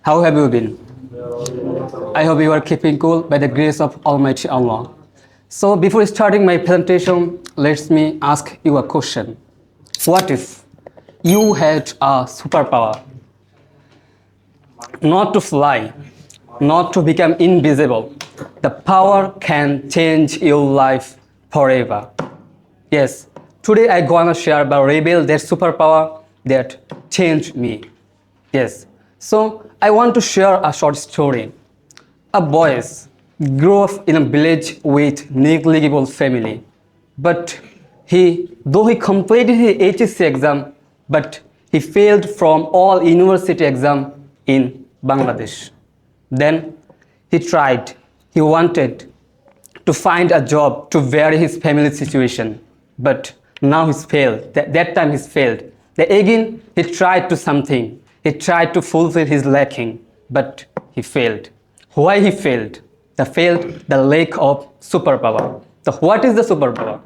How have you been? I hope you are keeping cool by the grace of Almighty Allah. So before starting my presentation, let me ask you a question. What if you had a superpower? Not to fly, not to become invisible. The power can change your life forever. Yes, today I gonna share about reveal that superpower that changed me. Yes, so I want to share a short story. A boy grew up in a village with negligible family, but though he completed his HSC exam, but he failed from all university exam in Bangladesh. Then he tried, he wanted to find a job to vary his family situation, but now he's failed. That time he's failed. Then again he tried to something. He tried to fulfill his lacking, but he failed. Why he failed? The lack of superpower. So what is the superpower?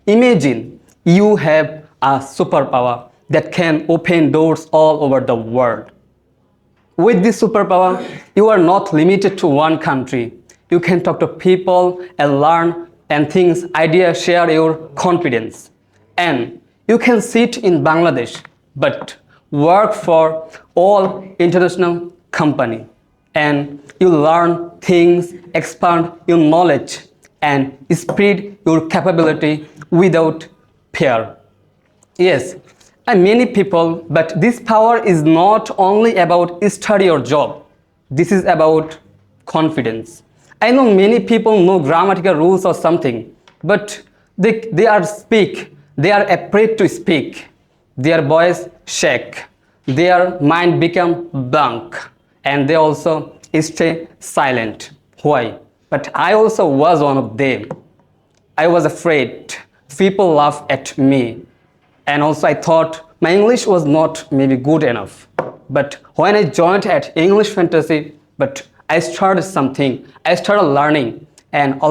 Imagine you have a superpower that can open doors all over the world. With this superpower, you are not limited to one country. You can talk to people and learn and things, ideas, share your confidence. And you can sit in Bangladesh, but work for all international company. And you learn things, expand your knowledge, and spread your capability without fear. Yes, and many people, but this power is not only about study or job. This is about confidence. I know many people know grammatical rules or something, but they are afraid to speak. Their voice shake, their mind become blank, and they also stay silent. Why? But I also was one of them. I was afraid. People laugh at me. And also I thought my English was not maybe good enough. But when I joined at English Fantasy, but I started something. I started learning and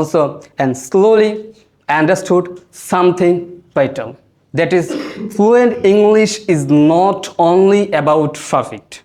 slowly understood something vital. That is, fluent English is not only about perfect.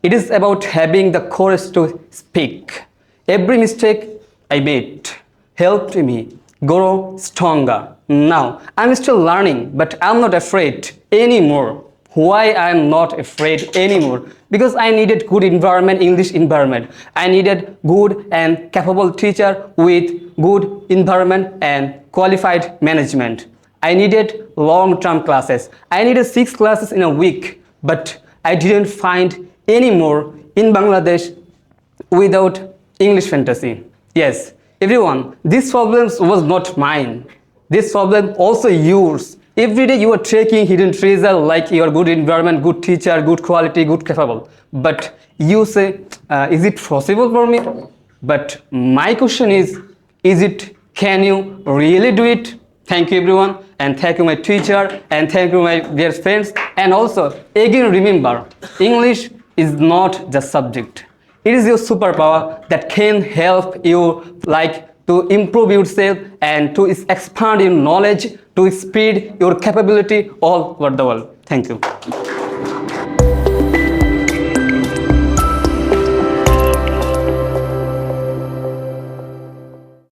It is about having the courage to speak. Every mistake I made helped me grow stronger. Now, I'm still learning, but I'm not afraid anymore. Why I'm not afraid anymore? Because I needed good environment, English environment. I needed good and capable teacher with good environment and qualified management. I needed long-term classes. I needed 6 classes in a week, but I didn't find any more in Bangladesh without English Fantasy. Yes, everyone, this problem was not mine. This problem also yours. Every day you are taking hidden treasure like your good environment, good teacher, good quality, good capable. But you say, is it possible for me? But my question is can you really do it? Thank you everyone, and thank you my teacher, and thank you my dear friends. And also, again remember, English is not the subject. It is your superpower that can help you to improve yourself and to expand your knowledge, to spread your capability all over the world. Thank you.